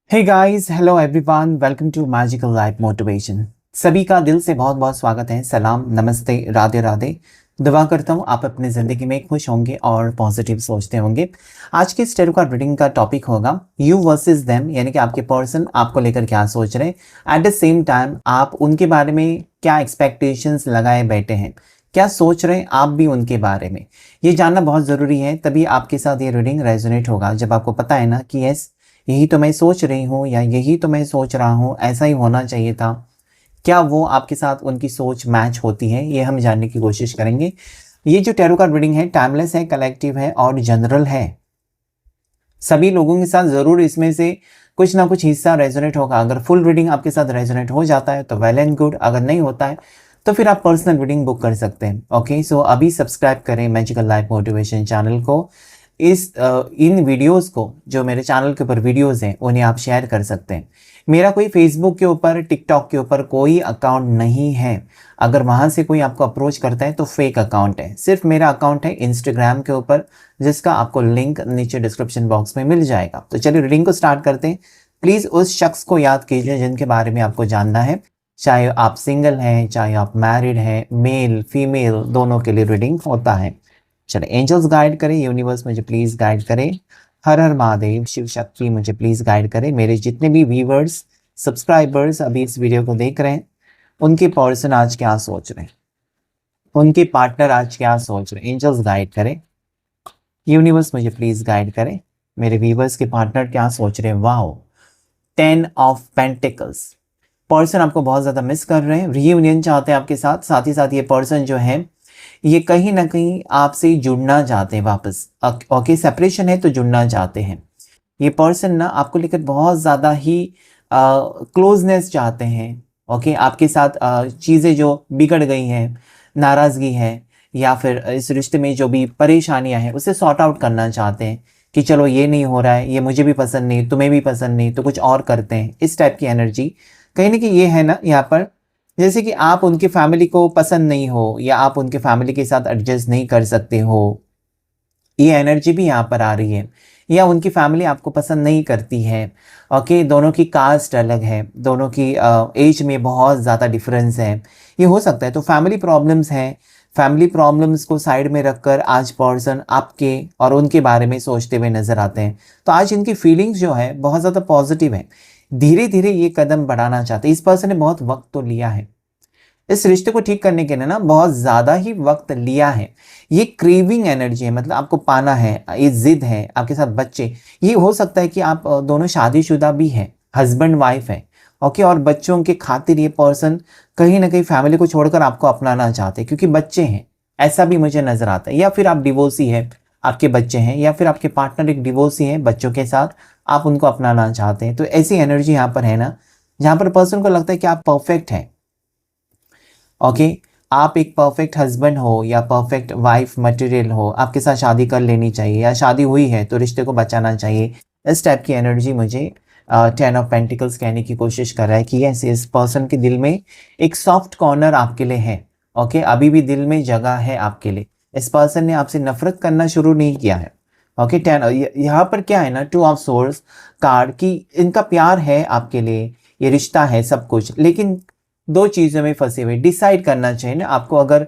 Hey guys, hello everyone, welcome to magical life motivation. सभी का दिल से बहुत बहुत स्वागत है। सलाम, नमस्ते, राधे राधे। दुआ करता हूँ आप अपनी ज़िंदगी में खुश होंगे और पॉजिटिव सोचते होंगे। आज के स्टेरो कार्ड रीडिंग का टॉपिक होगा यू वर्सेस देम, यानी कि आपके पर्सन आपको लेकर क्या सोच रहे हैं। एट द सेम टाइम आप उनके बारे में क्या एक्सपेक्टेशंस लगाए बैठे हैं, क्या सोच रहे हैं आप भी उनके बारे में। ये जानना बहुत ज़रूरी है, तभी आपके साथ ये रीडिंग रेजोनेट होगा। जब आपको पता है ना कि यस, यही तो मैं सोच रही हूँ या यही तो मैं सोच रहा हूँ, ऐसा ही होना चाहिए था, क्या वो आपके साथ उनकी सोच मैच होती है, ये हम जानने की कोशिश करेंगे। ये जो टैरो कार्ड रीडिंग है टाइमलेस है, कलेक्टिव है और जनरल है। सभी लोगों के साथ ज़रूर इसमें से कुछ ना कुछ हिस्सा रेजोनेट होगा। अगर फुल रीडिंग आपके साथ रेजोनेट हो जाता है तो वेल एंड गुड, अगर नहीं होता है तो फिर आप पर्सनल रीडिंग बुक कर सकते हैं। ओके, सो अभी सब्सक्राइब करें मैजिकल लाइफ मोटिवेशन चैनल को। इन वीडियोस को, जो मेरे चैनल के ऊपर वीडियोस हैं, उन्हें आप शेयर कर सकते हैं। मेरा कोई फेसबुक के ऊपर, टिकटॉक के ऊपर कोई अकाउंट नहीं है। अगर वहाँ से कोई आपको अप्रोच करता है तो फेक अकाउंट है। सिर्फ मेरा अकाउंट है इंस्टाग्राम के ऊपर, जिसका आपको लिंक नीचे डिस्क्रिप्शन बॉक्स में मिल जाएगा। तो चलिए रीडिंग को स्टार्ट करते हैं। प्लीज़ उस शख्स को याद कीजिए जिनके बारे में आपको जानना है, चाहे आप सिंगल हैं, चाहे आप मैरिड हैं, मेल फीमेल दोनों के लिए रीडिंग होता है। चले, एंजल्स गाइड करें, यूनिवर्स मुझे प्लीज़ गाइड करें। हर हर महादेव, शिव शक्ति मुझे प्लीज़ गाइड करें। मेरे जितने भी व्यूवर्स, सब्सक्राइबर्स अभी इस वीडियो को देख रहे हैं, उनके पर्सन आज क्या सोच रहे हैं, उनके पार्टनर आज क्या सोच रहे हैं, एंजल्स गाइड करें। यूनिवर्स मुझे प्लीज़ गाइड करें, मेरे व्यूवर्स के पार्टनर क्या सोच रहे हैं। Wow, 10 of pentacles. पर्सन आपको बहुत ज़्यादा मिस कर रहे हैं, रीयूनियन चाहते हैं आपके साथ। साथ ही साथ ये पर्सन जो है, ये कहीं ना कहीं आपसे जुड़ना चाहते हैं वापस। ओके, सेपरेशन है तो जुड़ना चाहते हैं। ये पर्सन ना आपको लेकर बहुत ज़्यादा ही क्लोजनेस चाहते हैं। ओके, आपके साथ चीज़ें जो बिगड़ गई हैं, नाराज़गी है, या फिर इस रिश्ते में जो भी परेशानियां हैं, उसे सॉर्ट आउट करना चाहते हैं कि चलो ये नहीं हो रहा है, ये मुझे भी पसंद नहीं, तुम्हें भी पसंद नहीं, तो कुछ और करते हैं। इस टाइप की एनर्जी कहीं ना कहीं ये है ना यहाँ पर। जैसे कि आप उनके फैमिली को पसंद नहीं हो, या आप उनके फैमिली के साथ एडजस्ट नहीं कर सकते हो, ये एनर्जी भी यहाँ पर आ रही है। या उनकी फैमिली आपको पसंद नहीं करती है। ओके, दोनों की कास्ट अलग है, दोनों की एज में बहुत ज़्यादा डिफरेंस है, ये हो सकता है। तो फैमिली प्रॉब्लम्स हैं। फैमिली प्रॉब्लम्स को साइड में रखकर आज पर्सन आपके और उनके बारे में सोचते हुए नजर आते हैं। तो आज इनकी फीलिंग्स जो है बहुत ज़्यादा पॉजिटिव है। धीरे धीरे ये कदम बढ़ाना चाहते हैं। इस पर्सन ने बहुत वक्त तो लिया है, इस रिश्ते को ठीक करने के लिए ना बहुत ज़्यादा ही वक्त लिया है। ये क्रेविंग एनर्जी है, मतलब आपको पाना है, ये जिद है। आपके साथ बच्चे, ये हो सकता है कि आप दोनों शादीशुदा भी हैं, हस्बैंड वाइफ है। ओके, और बच्चों के खातिर ये पर्सन कहीं ना कहीं फैमिली को छोड़कर आपको अपनाना चाहते हैं, क्योंकि बच्चे हैं, ऐसा भी मुझे नजर आता है। या फिर आप डिवोर्सी है, आपके बच्चे हैं, या फिर आपके पार्टनर एक डिवोर्सी है बच्चों के साथ, आप उनको अपनाना चाहते हैं। तो ऐसी एनर्जी यहाँ पर है ना, जहाँ पर पर्सन को लगता है कि आप परफेक्ट हैं। ओके, आप एक परफेक्ट हस्बैंड हो या परफेक्ट वाइफ मटेरियल हो, आपके साथ शादी कर लेनी चाहिए, या शादी हुई है तो रिश्ते को बचाना चाहिए। इस टाइप की एनर्जी मुझे 10 ऑफ पेंटिकल्स कहने की कोशिश कर रहा है कि यस, इस पर्सन के दिल में एक सॉफ्ट कॉर्नर आपके लिए है। ओके, अभी भी दिल में जगह है आपके लिए। इस पर्सन ने आपसे नफरत करना शुरू नहीं किया है। ओके, 10 यहाँ पर क्या है ना, 2 ऑफ सोर्स कार्ड की, इनका प्यार है आपके लिए, ये रिश्ता है सब कुछ, लेकिन दो चीज़ों में फंसे हुए। डिसाइड करना चाहिए ना आपको। अगर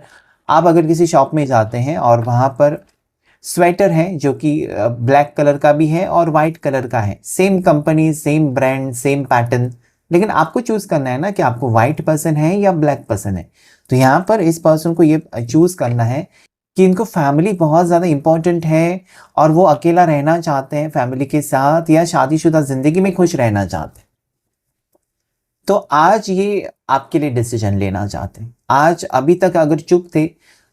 आप किसी शॉप में जाते हैं और वहाँ पर स्वेटर है जो कि ब्लैक कलर का भी है और वाइट कलर का है, same company, same brand, same pattern, लेकिन आपको चूज करना है ना कि आपको वाइट पसंद है या ब्लैक पसंद है। तो यहाँ पर इस पर्सन को ये चूज करना है कि इनको फैमिली बहुत ज़्यादा इंपॉर्टेंट है, और वो अकेला रहना चाहते हैं फैमिली के साथ, या शादीशुदा जिंदगी में खुश रहना चाहते हैं। तो आज ये आपके लिए डिसीजन लेना चाहते हैं। आज, अभी तक अगर चुप थे,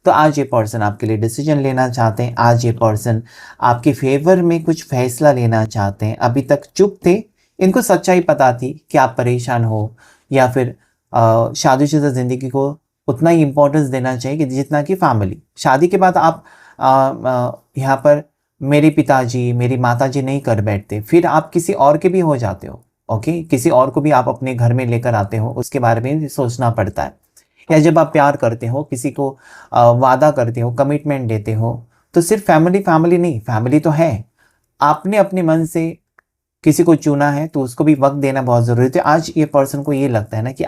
तो आज ये पर्सन आपके लिए डिसीजन लेना चाहते हैं। आज ये पर्सन आपके फेवर में कुछ फैसला लेना चाहते हैं। अभी तक चुप थे, इनको सच्चाई पता थी कि आप परेशान हो, या फिर शादीशुदा ज़िंदगी को उतना ही इम्पोर्टेंस देना चाहिए कि जितना कि फैमिली। शादी के बाद आप यहाँ पर मेरे पिताजी, मेरी माताजी नहीं कर बैठते, फिर आप किसी और के भी हो जाते हो। ओके, किसी और को भी आप अपने घर में लेकर आते हो, उसके बारे में भी सोचना पड़ता है। या जब आप प्यार करते हो, किसी को वादा करते हो, कमिटमेंट देते हो, तो सिर्फ फैमिली फैमिली नहीं, फैमिली तो है, आपने अपने मन से किसी को चुना है तो उसको भी वक्त देना बहुत ज़रूरी है। आज ये पर्सन को ये लगता है ना कि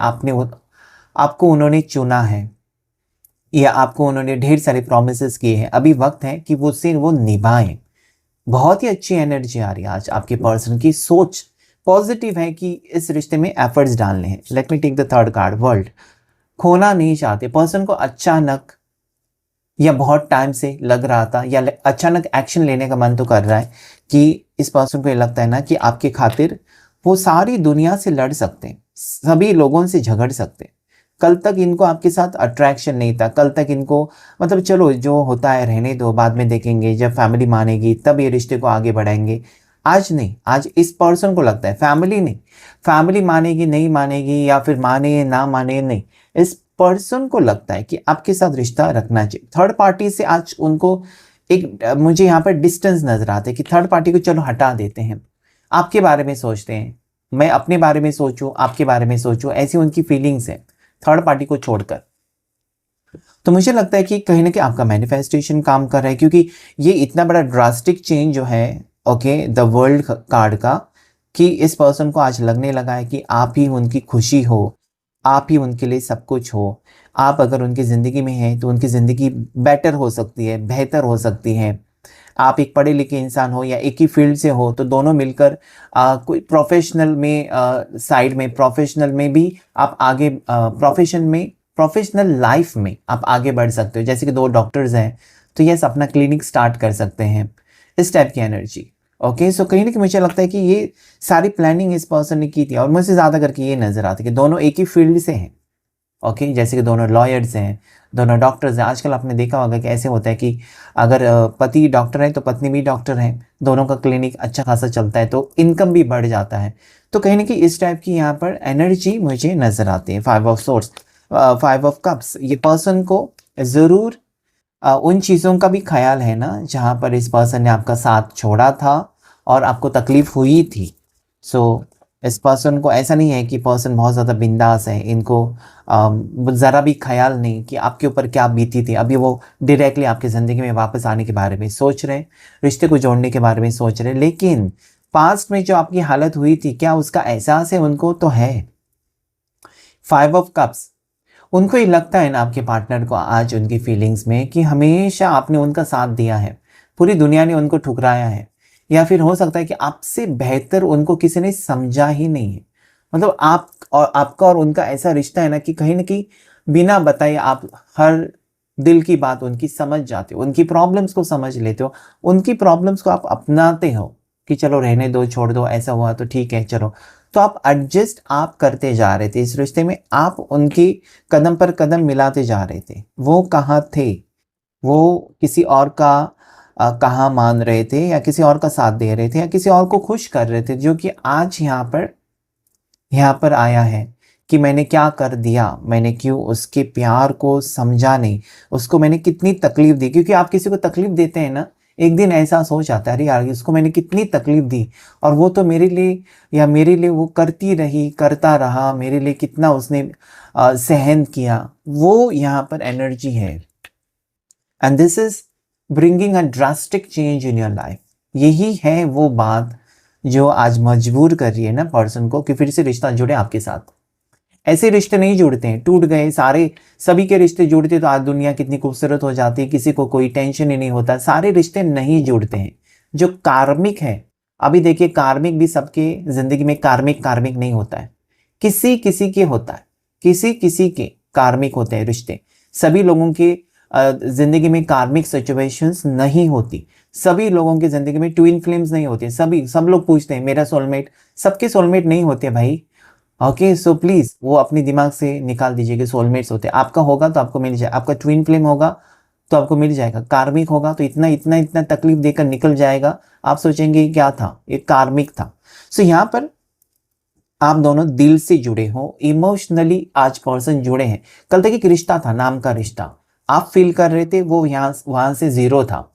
आपको उन्होंने चुना है या आपको उन्होंने ढेर सारे प्रॉमिसेस किए हैं, अभी वक्त है कि वो निभाएं। बहुत ही अच्छी एनर्जी आ रही है आज आपके पर्सन की। सोच पॉजिटिव है कि इस रिश्ते में एफर्ट्स डालने हैं। Let me take the third card, world. खोना नहीं चाहते पर्सन को। अचानक या बहुत टाइम से लग रहा था या अचानक एक्शन लेने का मन तो कर रहा है कि इस पर्सन को ये लगता है ना कि आपके खातिर वो सारी दुनिया से लड़ सकते हैं, सभी लोगों से झगड़ सकते हैं। कल तक इनको आपके साथ अट्रैक्शन नहीं था, कल तक इनको मतलब चलो जो होता है रहने दो, बाद में देखेंगे, जब फैमिली मानेगी तब ये रिश्ते को आगे बढ़ाएंगे। आज नहीं, आज इस पर्सन को लगता है फैमिली नहीं, फैमिली मानेगी नहीं मानेगी या फिर माने ना माने नहीं, इस पर्सन को लगता है कि आपके साथ रिश्ता रखना चाहिए। थर्ड पार्टी से आज उनको एक मुझे यहाँ पर डिस्टेंस नजर आता है कि थर्ड पार्टी को चलो हटा देते हैं, आपके बारे में सोचते हैं, मैं अपने बारे में सोचूं, आपके बारे में सोचूं, ऐसी उनकी फीलिंग्स है थर्ड पार्टी को छोड़कर। तो मुझे लगता है कि कहीं ना कहीं आपका मैनिफेस्टेशन काम कर रहा है, क्योंकि ये इतना बड़ा ड्रास्टिक चेंज जो है ओके द वर्ल्ड कार्ड का, कि इस पर्सन को आज लगने लगा है कि आप ही उनकी खुशी हो, आप ही उनके लिए सब कुछ हो। आप अगर उनकी ज़िंदगी में हैं तो उनकी ज़िंदगी बेटर हो सकती है, बेहतर हो सकती है। आप एक पढ़े लिखे इंसान हो या एक ही फील्ड से हो तो दोनों मिलकर कोई प्रोफेशनल में साइड में प्रोफेशनल में भी आप आगे प्रोफेशन में प्रोफेशनल लाइफ में आप आगे बढ़ सकते हो। जैसे कि दो डॉक्टर्स हैं तो यस अपना क्लिनिक स्टार्ट कर सकते हैं, इस टाइप की एनर्जी। ओके सो कहीं ना कहीं मुझे लगता है कि ये सारी प्लानिंग इस पर्सन ने की थी, और मुझसे ज़्यादा करके ये नज़र आता है कि दोनों एक ही फील्ड से हैं। ओके जैसे कि दोनों लॉयर्स हैं, दोनों डॉक्टर्स हैं। आजकल आपने देखा होगा कि ऐसे होता है कि अगर पति डॉक्टर है तो पत्नी भी डॉक्टर है, दोनों का क्लिनिक अच्छा खासा चलता है तो इनकम भी बढ़ जाता है। तो कहीं ना कहीं इस टाइप की यहाँ पर एनर्जी मुझे नज़र आती है। 5 ऑफ सोर्स, 5 ऑफ कप्स, ये पर्सन को ज़रूर उन चीज़ों का भी ख्याल है ना जहाँ पर इस पर्सन ने आपका साथ छोड़ा था और आपको तकलीफ़ हुई थी। सो इस पर्सन को ऐसा नहीं है कि पर्सन बहुत ज़्यादा बिंदास है, इनको ज़रा भी ख्याल नहीं कि आपके ऊपर क्या बीती थी। अभी वो डायरेक्टली आपकी ज़िंदगी में वापस आने के बारे में सोच रहे हैं, रिश्ते को जोड़ने के बारे में सोच रहे हैं, लेकिन पास्ट में जो आपकी हालत हुई थी क्या उसका एहसास है उनको? तो है। 5 ऑफ कप्स, उनको ये लगता है ना आपके पार्टनर को आज उनकी फीलिंग्स में कि हमेशा आपने उनका साथ दिया है, पूरी दुनिया ने उनको ठुकराया है, या फिर हो सकता है कि आपसे बेहतर उनको किसी ने समझा ही नहीं है। मतलब आप और आपका और उनका ऐसा रिश्ता है ना कि कहीं ना कहीं बिना बताए आप हर दिल की बात उनकी समझ जाते हो, उनकी प्रॉब्लम्स को समझ लेते हो, उनकी प्रॉब्लम्स को आप अपनाते हो कि चलो रहने दो, छोड़ दो, ऐसा हुआ तो ठीक है चलो। तो आप एडजस्ट आप करते जा रहे थे इस रिश्ते में, आप उनकी कदम पर कदम मिलाते जा रहे थे। वो कहाँ थे? वो किसी और का कहाँ मान रहे थे या किसी और का साथ दे रहे थे या किसी और को खुश कर रहे थे, जो कि आज यहाँ पर आया है कि मैंने क्या कर दिया, मैंने क्यों उसके प्यार को समझा नहीं, उसको मैंने कितनी तकलीफ दी। क्योंकि आप किसी को तकलीफ देते हैं ना, एक दिन एहसास हो जाता है अरे यार उसको मैंने कितनी तकलीफ दी और वो तो मेरे लिए वो करती रही, करता रहा, मेरे लिए कितना उसने सहन किया। वो यहाँ पर एनर्जी है, and this is bringing a drastic change in your life. यही है वो बात जो आज मजबूर कर रही है ना पर्सन को कि फिर से रिश्ता जुड़े आपके साथ। ऐसे रिश्ते नहीं जुड़ते हैं, टूट गए सारे, सभी के रिश्ते जुड़ते तो आज दुनिया कितनी खूबसूरत हो जाती है, किसी को कोई टेंशन ही नहीं होता। सारे रिश्ते नहीं जुड़ते हैं जो कार्मिक है। अभी देखिए कार्मिक भी सबके जिंदगी में कार्मिक कार्मिक नहीं होता है, किसी किसी के होता है, किसी किसी के कार्मिक होते हैं रिश्ते। सभी लोगों के जिंदगी में कार्मिक सिचुएशंस नहीं होती, सभी लोगों की जिंदगी में ट्विन फ्लेम्स नहीं होती। सब लोग पूछते हैं मेरा सोलमेट, सबके सोलमेट नहीं होते भाई। ओके सो प्लीज वो अपने दिमाग से निकाल दीजिए कि सोलमेट्स होते हैं। आपका होगा तो आपको मिल जाए, आपका ट्विन फ्लेम होगा तो आपको मिल जाएगा, कार्मिक होगा तो इतना इतना इतना तकलीफ देकर निकल जाएगा, आप सोचेंगे ये क्या था, ये कार्मिक था। सो यहाँ पर आप दोनों दिल से जुड़े हो, इमोशनली आज पर्सन जुड़े हैं। कल तक एक रिश्ता था, नाम का रिश्ता, आप फील कर रहे थे, वो यहाँ वहां से जीरो था।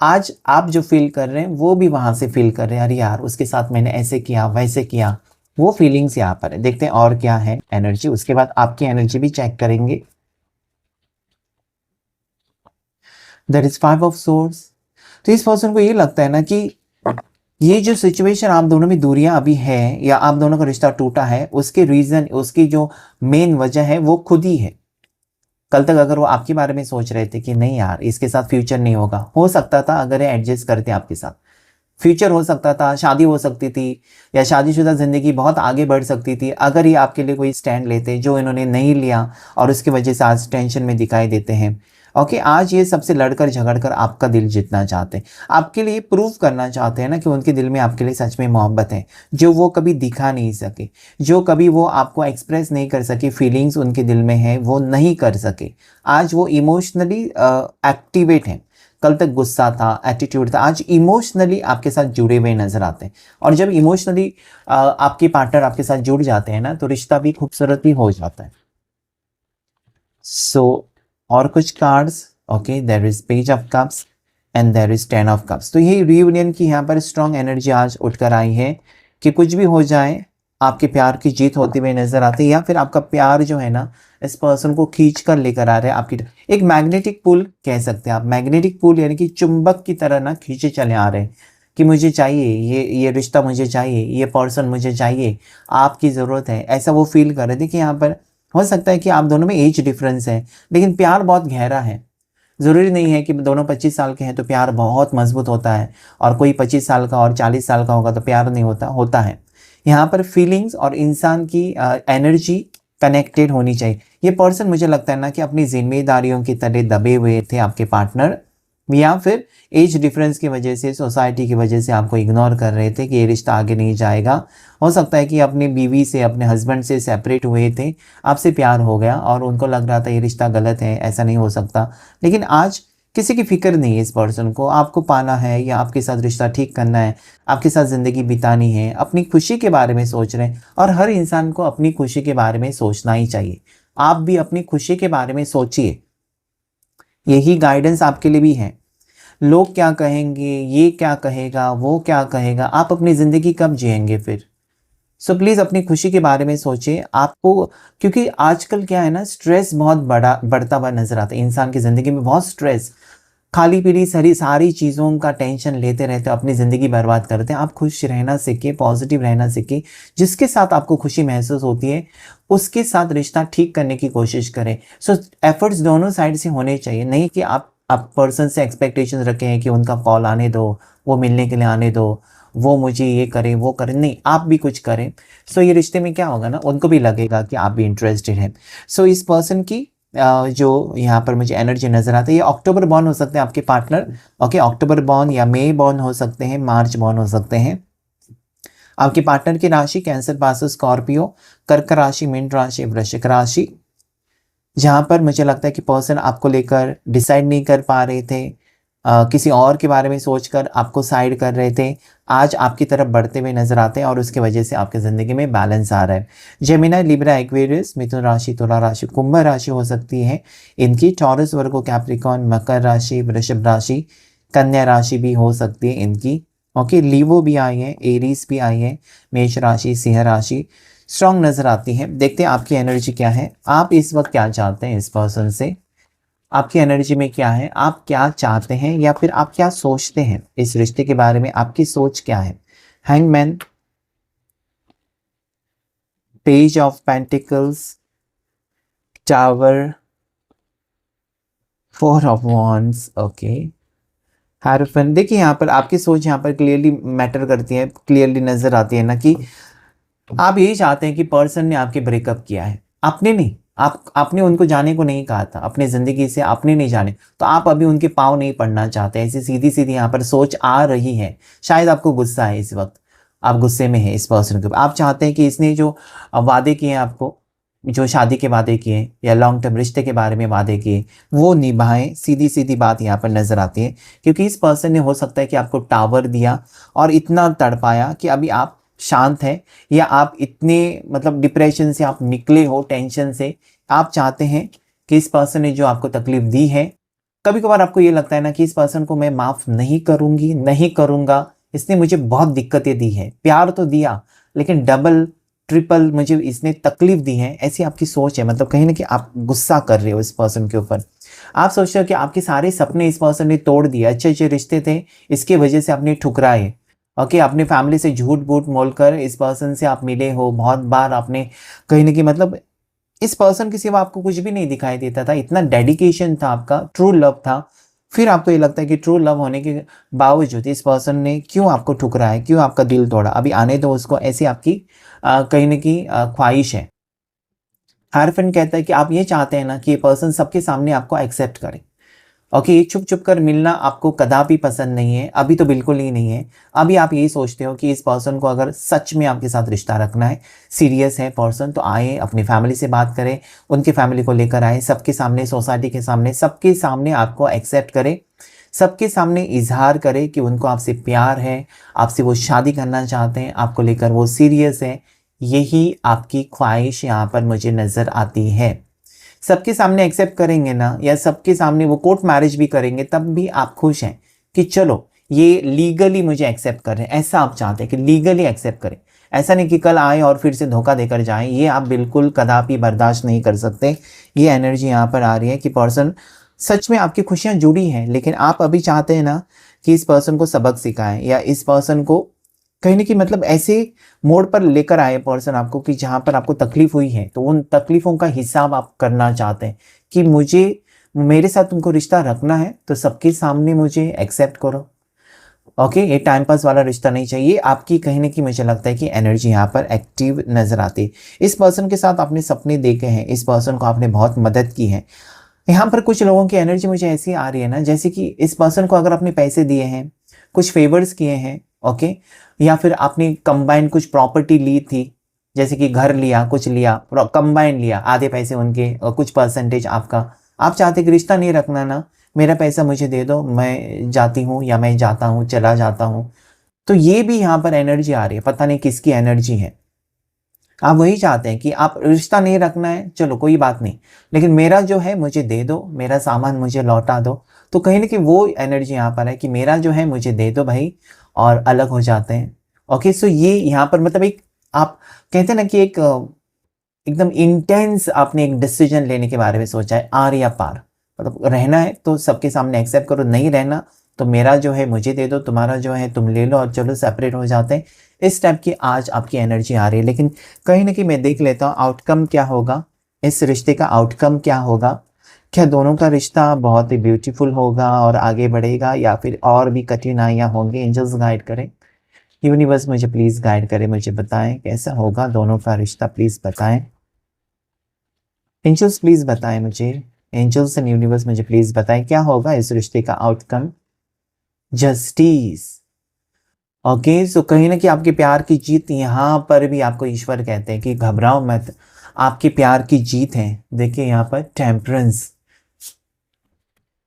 आज आप जो फील कर रहे हैं वो भी वहां से फील कर रहे हैं, अरे यार उसके साथ मैंने ऐसे किया वैसे किया। वो फीलिंग्स यहाँ पर है। देखते हैं और क्या है एनर्जी, उसके बाद आपकी एनर्जी भी चेक करेंगे। That is 5 of source. तो इस पर्सन को ये लगता है ना कि ये जो सिचुएशन आप दोनों में दूरियां अभी है या आप दोनों का रिश्ता टूटा है, उसके रीजन, उसकी जो मेन वजह है वो खुद ही है। कल तक अगर वो आपके बारे में सोच रहे थे कि नहीं यार इसके साथ फ्यूचर नहीं होगा, हो सकता था अगर ये एडजस्ट करते आपके साथ, फ्यूचर हो सकता था, शादी हो सकती थी, या शादीशुदा ज़िंदगी बहुत आगे बढ़ सकती थी अगर ये आपके लिए कोई स्टैंड लेते, जो इन्होंने नहीं लिया और उसकी वजह से आज टेंशन में दिखाई देते हैं। ओके, आज ये सबसे लड़कर झगड़कर आपका दिल जीतना चाहते हैं, आपके लिए प्रूव करना चाहते हैं ना कि उनके दिल में आपके लिए सच में मोहब्बत है, जो वो कभी दिखा नहीं सके, जो कभी वो आपको एक्सप्रेस नहीं कर सके, फीलिंग्स उनके दिल में है वो नहीं कर सके। आज वो इमोशनली एक्टिवेट हैं। कल तक गुस्सा था, एटीट्यूड था, आज इमोशनली आपके साथ जुड़े हुए नजर आते हैं। और जब इमोशनली आपके पार्टनर आपके साथ जुड़ जाते हैं ना, तो रिश्ता भी खूबसूरत भी हो जाता है। सो और कुछ cards, okay, there is page of cups and there is 10 of cups. तो ये रियूनियन की यहाँ पर स्ट्रॉन्ग एनर्जी आज उठकर आई है कि कुछ भी हो जाए आपके प्यार की जीत होती हुई नजर आती है, या फिर आपका प्यार जो है ना इस पर्सन को खींच कर लेकर आ रहे हैं आपकी, एक मैग्नेटिक पुल कह सकते हैं आप, मैग्नेटिक पुल यानी कि चुंबक की तरह ना खींचे चले आ रहे हैं कि मुझे चाहिए, ये रिश्ता मुझे चाहिए, ये पर्सन मुझे चाहिए, आपकी ज़रूरत है, ऐसा वो फील कर रहे थे। कि यहाँ पर हो सकता है कि आप दोनों में एज डिफरेंस है, लेकिन प्यार बहुत गहरा है। ज़रूरी नहीं है कि दोनों 25 साल के हैं तो प्यार बहुत मजबूत होता है, और कोई 25 साल का और 40 साल का होगा तो प्यार नहीं होता, होता है। यहाँ पर फीलिंग्स और इंसान की एनर्जी कनेक्टेड होनी चाहिए। ये पर्सन मुझे लगता है ना कि अपनी जिम्मेदारियों के तले दबे हुए थे आपके पार्टनर, या फिर एज डिफरेंस की वजह से, सोसाइटी की वजह से आपको इग्नोर कर रहे थे कि ये रिश्ता आगे नहीं जाएगा। हो सकता है कि अपनी बीवी से, अपने हस्बैंड से सेपरेट हुए थे, आपसे प्यार हो गया और उनको लग रहा था ये रिश्ता गलत है, ऐसा नहीं हो सकता। लेकिन आज किसी की फिक्र नहीं है इस पर्सन को, आपको पाना है या आपके साथ रिश्ता ठीक करना है, आपके साथ ज़िंदगी बितानी है, अपनी खुशी के बारे में सोच रहे हैं। और हर इंसान को अपनी खुशी के बारे में सोचना ही चाहिए। आप भी अपनी खुशी के बारे में सोचिए, यही गाइडेंस आपके लिए भी है। लोग क्या कहेंगे, ये क्या कहेगा, वो क्या कहेगा, आप अपनी ज़िंदगी कब जिएंगे फिर? सो प्लीज़ अपनी खुशी के बारे में सोचिए। आपको, क्योंकि आजकल क्या है ना, स्ट्रेस बहुत बढ़ता हुआ नजर आता है इंसान की ज़िंदगी में, बहुत स्ट्रेस, खाली पीली सारी चीज़ों का टेंशन लेते रहते हो, अपनी ज़िंदगी बर्बाद करते हैं। आप खुश रहना सीखिए, पॉजिटिव रहना सीखिए, जिसके साथ आपको खुशी महसूस होती है उसके साथ रिश्ता ठीक करने की कोशिश करें। सो एफर्ट्स दोनों साइड से होने चाहिए, नहीं कि आप पर्सन से एक्सपेक्टेशन रखे हैं कि उनका कॉल आने दो, वो मिलने के लिए आने दो, वो मुझे ये करे वो करे, नहीं, आप भी कुछ करें। सो ये रिश्ते में क्या होगा ना, उनको भी लगेगा कि आप भी इंटरेस्टेड हैं। सो इस पर्सन की जो यहाँ पर मुझे एनर्जी नजर आती है, ये अक्टूबर बॉर्न हो सकते हैं आपके पार्टनर, ओके, अक्टूबर बॉर्न या मई बॉर्न हो सकते हैं, मार्च बॉर्न हो सकते हैं। आपके पार्टनर की राशि कैंसर, पास स्कॉर्पियो, कर्क राशि, मीन राशि, वृश्चिक राशि। जहाँ पर मुझे लगता है कि पर्सन आपको लेकर डिसाइड नहीं कर पा रहे थे, किसी और के बारे में सोचकर आपको साइड कर रहे थे, आज आपकी तरफ बढ़ते हुए नजर आते हैं और उसकी वजह से आपकी ज़िंदगी में बैलेंस आ रहा है। जेमिनी, लिब्रा, एक्वेरियस, मिथुन राशि, तुला राशि, कुंभ राशि हो सकती है इनकी, टॉरस, वर्गो, कैप्रिकॉन, मकर राशि, वृषभ राशि, कन्या राशि भी हो सकती है इनकी। ओके, लीवो भी आई है, एरीज भी आई है, मेष राशि, सिंह राशि स्ट्रॉन्ग नजर आती है। देखते हैं आपकी एनर्जी क्या है, आप इस वक्त क्या चाहते हैं इस पर्सन से, आपकी एनर्जी में क्या है, आप क्या चाहते हैं या फिर आप क्या सोचते हैं इस रिश्ते के बारे में, आपकी सोच क्या है। Hangman, page of pentacles, tower, 4 of wands, okay, hierophant. देखिए यहाँ पर आपकी सोच यहाँ पर क्लियरली मैटर करती है, क्लियरली नजर आती है ना कि आप यही चाहते हैं कि पर्सन ने आपके ब्रेकअप किया है, आपने नहीं, आपने उनको जाने को नहीं कहा था, अपनी ज़िंदगी से आपने नहीं जाने, तो आप अभी उनके पाँव नहीं पड़ना चाहते। ऐसी सीधी सीधी यहाँ पर सोच आ रही है। शायद आपको गुस्सा है इस वक्त, आप गुस्से में हैं इस पर्सन के ऊपर, आप चाहते हैं कि इसने जो वादे किए हैं आपको, जो शादी के वादे किए या लॉन्ग टर्म रिश्ते के बारे में वादे किए, वो निभाएं। सीधी सीधी बात यहाँ पर नजर आती है, क्योंकि इस पर्सन ने हो सकता है कि आपको टावर दिया और इतना तड़पाया कि अभी आप शांत हैं, या आप इतने मतलब डिप्रेशन से आप निकले हो, टेंशन से। आप चाहते हैं कि इस पर्सन ने जो आपको तकलीफ दी है, कभी कभार आपको ये लगता है ना कि इस पर्सन को मैं माफ़ नहीं करूँगी, नहीं करूँगा, इसने मुझे बहुत दिक्कतें दी है, प्यार तो दिया लेकिन डबल ट्रिपल मुझे इसने तकलीफ दी है, ऐसी आपकी सोच है। मतलब कहीं ना कि आप गुस्सा कर रहे हो इस पर्सन के ऊपर, आप सोच रहे हो कि आपके सारे सपने इस पर्सन ने तोड़ दिए, अच्छे अच्छे रिश्ते थे इसके वजह से आपने ठुकराए, ओके, अपनी फैमिली से झूठ बूठ बोलकर इस पर्सन से आप मिले हो, बहुत बार आपने कहीं ना कहीं मतलब इस पर्सन के सिवा आपको कुछ भी नहीं दिखाई देता था, इतना डेडिकेशन था आपका, ट्रू लव था। फिर आपको ये लगता है कि ट्रू लव होने के बावजूद इस पर्सन ने क्यों आपको ठुकराया, क्यों आपका दिल तोड़ा। अभी आने दो उसको, ऐसी आपकी कहीं ना कहीं ख्वाहिश है। हायरफेंट कहता है कि आप ये चाहते हैं ना कि ये पर्सन सबके सामने आपको एक्सेप्ट करे। ओके, ये छुप छुप कर मिलना आपको कदापि पसंद नहीं है, अभी तो बिल्कुल ही नहीं है। अभी आप यही सोचते हो कि इस पर्सन को अगर सच में आपके साथ रिश्ता रखना है, सीरियस है पर्सन, तो आए अपनी फैमिली से बात करें, उनकी फैमिली को लेकर आए, सबके सामने, सोसाइटी के सामने, सबके सामने आपको एक्सेप्ट करे, सबके सामने इजहार करे कि उनको आपसे प्यार है, आपसे वो शादी करना चाहते हैं, आपको लेकर वो सीरियस है। यही आपकी ख्वाहिश यहाँ पर मुझे नज़र आती है। सबके सामने एक्सेप्ट करेंगे ना, या सबके सामने वो कोर्ट मैरिज भी करेंगे, तब भी आप खुश हैं कि चलो ये लीगली मुझे एक्सेप्ट कर रहे हैं। ऐसा आप चाहते हैं कि लीगली एक्सेप्ट करें, ऐसा नहीं कि कल आए और फिर से धोखा देकर जाएं। ये आप बिल्कुल कदापि बर्दाश्त नहीं कर सकते। ये एनर्जी यहाँ पर आ रही है कि पर्सन सच में आपकी खुशियाँ जुड़ी हैं, लेकिन आप अभी चाहते हैं ना कि इस पर्सन को सबक सिखाएं, या इस पर्सन को कहीं ना कहीं मतलब ऐसे मोड़ पर लेकर आए पर्सन आपको कि जहाँ पर आपको तकलीफ हुई है, तो उन तकलीफ़ों का हिसाब आप करना चाहते हैं कि मुझे, मेरे साथ तुमको रिश्ता रखना है तो सबके सामने मुझे एक्सेप्ट करो। ओके, ये टाइम पास वाला रिश्ता नहीं चाहिए। आपकी कहीं ना कहीं मुझे लगता है कि एनर्जी यहाँ पर एक्टिव नज़र आती है। इस पर्सन के साथ आपने सपने देखे हैं, इस पर्सन को आपने बहुत मदद की है। यहाँ पर कुछ लोगों की एनर्जी मुझे ऐसी आ रही है ना, जैसे कि इस पर्सन को अगर आपने पैसे दिए हैं, कुछ फेवर्स किए हैं, ओके, या फिर आपने कंबाइन कुछ प्रॉपर्टी ली थी, जैसे कि घर लिया, कुछ लिया, कंबाइन लिया, आधे पैसे उनके और कुछ परसेंटेज आपका। आप चाहते कि रिश्ता नहीं रखना ना, मेरा पैसा मुझे दे दो, मैं जाती हूँ या मैं जाता हूँ, चला जाता हूँ। तो ये भी यहाँ पर एनर्जी आ रही है, पता नहीं किसकी एनर्जी है। आप वही चाहते हैं कि आप रिश्ता नहीं रखना है, चलो कोई बात नहीं, लेकिन मेरा जो है मुझे दे दो, मेरा सामान मुझे लौटा दो। तो कहीं ना कहीं वो एनर्जी यहाँ पर है कि मेरा जो है मुझे दे दो भाई, और अलग हो जाते हैं। ओके, सो ये यहाँ पर मतलब एक, आप कहते हैं ना कि एक एकदम इंटेंस आपने एक डिसीजन लेने के बारे में सोचा है, आर या पार। मतलब रहना है तो सबके सामने एक्सेप्ट करो, नहीं रहना तो मेरा जो है मुझे दे दो, तुम्हारा जो है तुम ले लो, और चलो सेपरेट हो जाते हैं। इस टाइप की आज आपकी एनर्जी आ रही है। लेकिन कहीं ना कहीं मैं देख लेता हूँ आउटकम क्या होगा, इस रिश्ते का आउटकम क्या होगा। क्या दोनों का रिश्ता बहुत ही ब्यूटीफुल होगा और आगे बढ़ेगा, या फिर और भी कठिनाइयाँ होंगी। एंजल्स गाइड करें, यूनिवर्स मुझे प्लीज़ गाइड करें, मुझे बताएं कैसा होगा दोनों का रिश्ता, प्लीज़ बताएं। एंजल्स प्लीज़ बताएं मुझे, एंजल्स एंड यूनिवर्स मुझे प्लीज़ बताएं क्या होगा इस रिश्ते का आउटकम। जस्टिस। ओके, सो कहीं ना कहीं आपके प्यार की जीत, यहाँ पर भी आपको ईश्वर कहते हैं कि घबराओ मत, आपके प्यार की जीत है। देखिए यहाँ पर टेम्परेंस।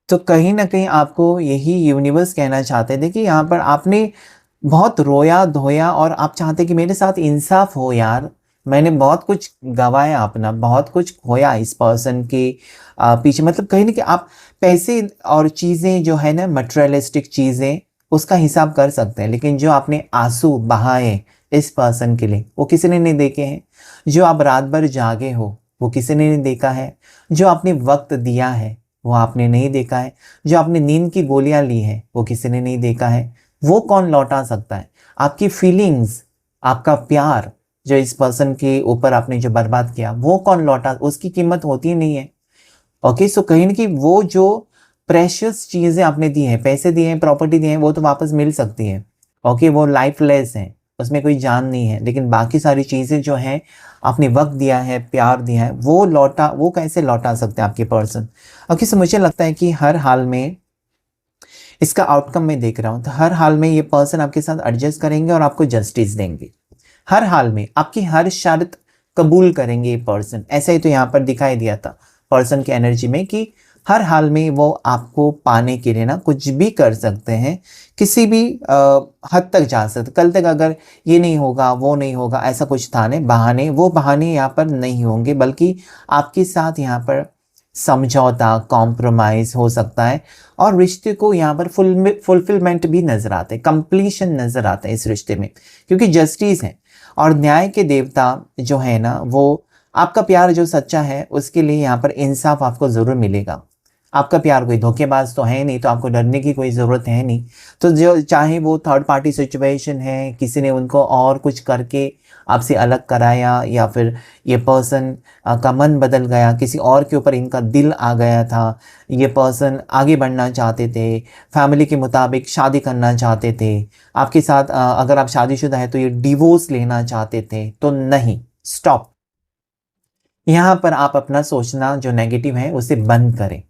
तो कहीं ना कहीं आपको यही यूनिवर्स कहना चाहते हैं। देखिए यहाँ पर आपने बहुत रोया धोया, और आप चाहते कि मेरे साथ इंसाफ हो यार, मैंने बहुत कुछ गंवाया अपना, बहुत कुछ खोया इस पर्सन के पीछे। मतलब कहीं ना कहीं आप पैसे और चीज़ें जो है ना, मटेरियलिस्टिक चीज़ें, उसका हिसाब कर सकते हैं, लेकिन जो आपने आंसू बहाए इस पर्सन के लिए, वो किसी ने नहीं देखे हैं। जो आप रात भर जागे हो, वो किसी ने नहीं देखा है। जो आपने वक्त दिया है, वो आपने नहीं देखा है। जो आपने नींद की गोलियां ली है, वो किसी ने नहीं देखा है। वो कौन लौटा सकता है? आपकी फीलिंग्स, आपका प्यार जो इस पर्सन के ऊपर आपने जो बर्बाद किया, वो कौन लौटा, उसकी कीमत होती नहीं है। ओके, सो कहीं ना कहीं वो जो प्रेशियस चीज़ें आपने दी हैं, पैसे दिए हैं, प्रॉपर्टी दी है, वो तो वापस मिल सकती है। ओके, वो लाइफलेस है, उसमें कोई जान नहीं है। लेकिन बाकी सारी चीज़ें जो हैं, आपने वक्त दिया है, प्यार दिया है, वो लौटा, वो कैसे लौटा सकते हैं आपके पर्सन। ओके, सो मुझे लगता है कि हर हाल में इसका आउटकम मैं देख रहा हूँ, तो हर हाल में ये पर्सन आपके साथ एडजस्ट करेंगे और आपको जस्टिस देंगे। हर हाल में आपकी हर शर्त कबूल करेंगे ये पर्सन। ऐसा ही तो यहाँ पर दिखाई दिया था पर्सन की एनर्जी में कि हर हाल में वो आपको पाने के लिए ना कुछ भी कर सकते हैं, किसी भी हद तक जा सकते। कल तक अगर ये नहीं होगा, वो नहीं होगा, ऐसा कुछ था नहीं, बहाने, वो बहाने यहाँ पर नहीं होंगे, बल्कि आपके साथ यहाँ पर समझौता, कॉम्प्रोमाइज़ हो सकता है। और रिश्ते को यहाँ पर फुलफिलमेंट भी नज़र आता है, कंप्लीशन नज़र आता है इस रिश्ते में, क्योंकि जस्टिस है और न्याय के देवता जो है ना, वो आपका प्यार जो सच्चा है उसके लिए यहाँ पर इंसाफ आपको ज़रूर मिलेगा। आपका प्यार कोई धोखेबाज तो है नहीं, तो आपको डरने की कोई ज़रूरत है नहीं। तो जो चाहे वो थर्ड पार्टी सिचुएशन है, किसी ने उनको और कुछ करके आपसे अलग कराया, या फिर ये पर्सन का मन बदल गया, किसी और के ऊपर इनका दिल आ गया था, ये पर्सन आगे बढ़ना चाहते थे, फैमिली के मुताबिक शादी करना चाहते थे आपके साथ, अगर आप शादीशुदा है तो ये डिवोर्स लेना चाहते थे, तो नहीं, स्टॉप। यहाँ पर आप अपना सोचना जो नेगेटिव है उसे बंद करें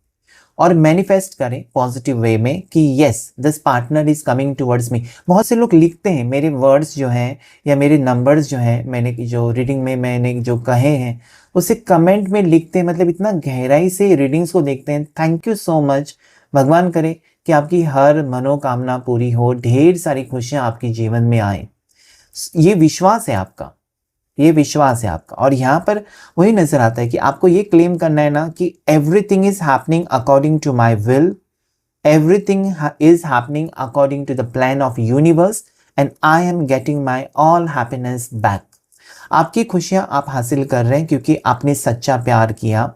और मैनिफेस्ट करें पॉजिटिव वे में कि yes this partner is coming towards me. बहुत से लोग लिखते हैं मेरे वर्ड्स जो हैं या मेरे नंबर्स जो हैं, मैंने जो रीडिंग में मैंने जो कहे हैं उसे कमेंट में लिखते हैं, मतलब इतना गहराई से रीडिंग्स को देखते हैं। Thank you so much. भगवान करे कि आपकी हर मनोकामना पूरी हो, ढेर सारी खुशियाँ आपके जीवन में आए। ये विश्वास है आपका, ये विश्वास है आपका। और यहाँ पर वही नजर आता है कि आपको ये क्लेम करना है ना कि everything is happening according to my will, everything is happening according to the plan of universe, and I am getting my all happiness back. आपकी खुशियाँ आप हासिल कर रहे हैं क्योंकि आपने सच्चा प्यार किया,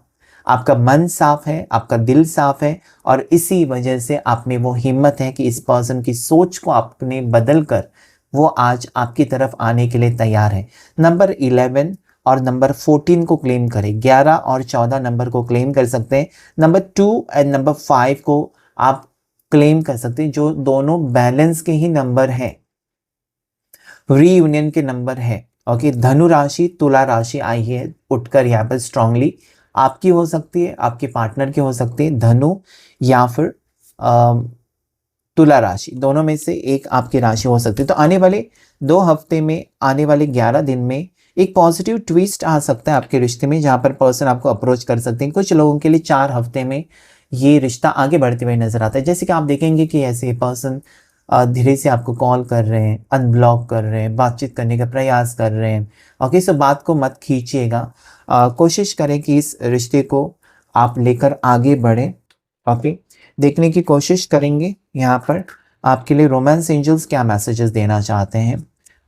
आपका मन साफ है, आपका दिल साफ है, और इसी वजह से आप में वो हिम्मत है कि इस पर्सन की सोच को आपने बदल कर वो आज आपकी तरफ आने के लिए तैयार है। नंबर 11 और नंबर 14 को क्लेम करें, 11 और 14 नंबर को क्लेम कर सकते हैं। नंबर 2 एंड नंबर 5 को आप क्लेम कर सकते हैं, जो दोनों बैलेंस के ही नंबर हैं, रीयूनियन के नंबर है। ओके, धनु राशि तुला राशि आई है उठकर यहाँ पर स्ट्रांगली, आपकी हो सकती है, आपके पार्टनर की हो सकती है, धनु या फिर तुला राशि, दोनों में से एक आपकी राशि हो सकती है। तो आने वाले 2 हफ्ते में, आने वाले 11 दिन में एक पॉजिटिव ट्विस्ट आ सकता है आपके रिश्ते में, जहाँ पर पर्सन आपको अप्रोच कर सकते हैं। कुछ लोगों के लिए 4 हफ्ते में ये रिश्ता आगे बढ़ते हुए नजर आता है। जैसे कि आप देखेंगे कि ऐसे पर्सन धीरे से आपको कॉल कर रहे हैं, अनब्लॉक कर रहे हैं, बातचीत करने का प्रयास कर रहे हैं। ओके, सो बात को मत खींचिएगा, कोशिश करें कि इस रिश्ते को आप लेकर आगे बढ़ें। ओके, देखने की कोशिश करेंगे यहाँ पर आपके लिए रोमांस एंजल्स क्या मैसेजेस देना चाहते हैं।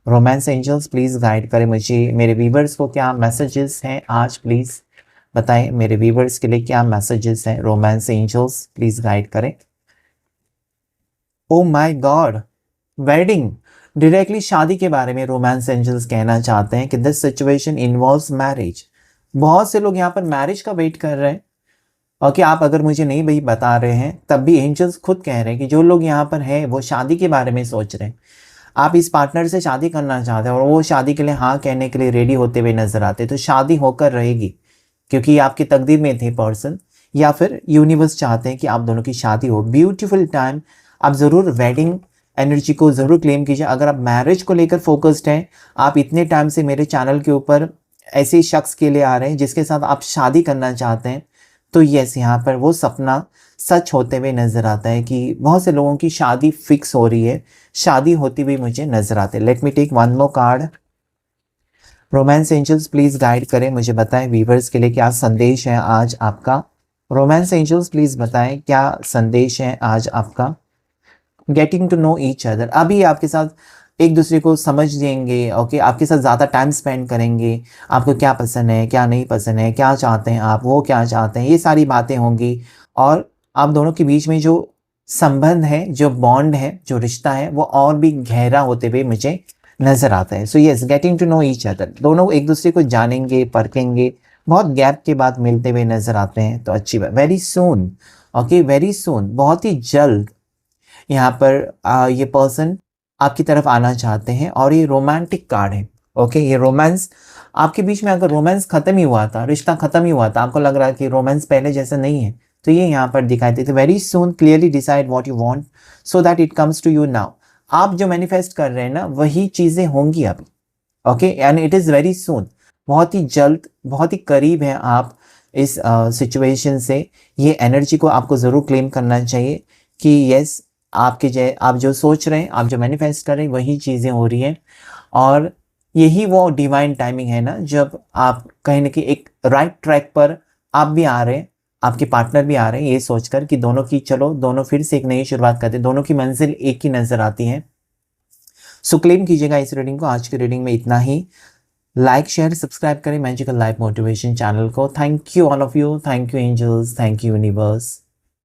रोमांस एंजल्स प्लीज़ गाइड करें मुझे, मेरे व्यूवर्स को क्या मैसेजेस हैं आज, प्लीज़ बताएं मेरे व्यूवर्स के लिए क्या मैसेजेस हैं। रोमांस एंजल्स प्लीज़ गाइड करें। Oh my God, wedding, directly शादी के बारे में रोमांस एंजल्स कहना चाहते हैं कि दिस सिचुएशन इन्वॉल्व्स मैरिज। बहुत से लोग यहाँ पर मैरिज का वेट कर रहे हैं। ओके, आप अगर मुझे नहीं भाई बता रहे हैं तब भी एंजल्स खुद कह रहे हैं कि जो लोग यहाँ पर हैं वो शादी के बारे में सोच रहे हैं, आप इस पार्टनर से शादी करना चाहते हैं और वो शादी के लिए हाँ कहने के लिए रेडी होते हुए नजर आते हैं, तो शादी होकर रहेगी क्योंकि आपकी तकदीर में थे पर्सन, या फिर यूनिवर्स चाहते हैं कि आप दोनों की शादी हो। ब्यूटीफुल टाइम, आप ज़रूर वेडिंग एनर्जी को ज़रूर क्लेम कीजिए। अगर आप मैरिज को लेकर फोकस्ड हैं, आप इतने टाइम से मेरे चैनल के ऊपर ऐसे शख्स के लिए आ रहे हैं जिसके साथ आप शादी करना चाहते हैं, तो यस यहाँ पर वो सपना सच होते हुए नज़र आता है कि बहुत से लोगों की शादी फिक्स हो रही है, शादी होती हुई मुझे नज़र आते हैं। Let me take one more card. Romance angels please guide करें, मुझे बताएं व्यूवर्स के लिए क्या संदेश है आज आपका। रोमांस एंजल्स प्लीज़ बताएं क्या संदेश है आज आपका। Getting to know each other, अभी आपके साथ एक दूसरे को समझ लेंगे। ओके, आपके साथ ज़्यादा टाइम स्पेंड करेंगे, आपको क्या पसंद है, क्या नहीं पसंद है, क्या चाहते हैं आप, वो क्या चाहते हैं, ये सारी बातें होंगी। और आप दोनों के बीच में जो संबंध है, जो बॉन्ड है, जो रिश्ता है, वो और भी गहरा होते हुए मुझे नज़र आता है। So yes, getting to know each other, दोनों एक दूसरे को जानेंगे, परखेंगे, बहुत गैप के बाद मिलते हुए नज़र आते हैं, तो अच्छी बात। Very soon, okay, very soon, बहुत ही जल्द यहाँ पर ये पर्सन आपकी तरफ आना चाहते हैं और ये रोमांटिक कार्ड है। ओके, ये रोमांस आपके बीच में, अगर रोमांस खत्म ही हुआ था, रिश्ता खत्म ही हुआ था, आपको लग रहा है कि रोमांस पहले जैसा नहीं है, तो ये यहाँ पर दिखाई देते। Very soon clearly decide what you want so that it comes to you now. आप जो मैनिफेस्ट कर रहे हैं ना वही चीज़ें होंगी अभी। Okay, and it is very soon, बहुत ही जल्द, बहुत ही करीब हैं आप इस सिचुएशन से। ये एनर्जी को आपको ज़रूर क्लेम करना चाहिए कि यस, आप जो सोच रहे हैं, आप जो मैनिफेस्ट कर रहे हैं वही चीज़ें हो रही हैं। और यही वो डिवाइन टाइमिंग है ना, जब आप कहीं ना कहीं एक राइट ट्रैक पर आप भी आ रहे हैं, आपके पार्टनर भी आ रहे हैं, ये सोचकर कि दोनों की, चलो दोनों फिर से एक नई शुरुआत करते हैं, दोनों की मंजिल एक ही नज़र आती है। सो क्लेम कीजिएगा इस रीडिंग को। आज की रीडिंग में इतना ही। लाइक, शेयर, सब्सक्राइब करें मैजिकल लाइफ मोटिवेशन चैनल को। Thank you all of you, thank you angels, thank you universe.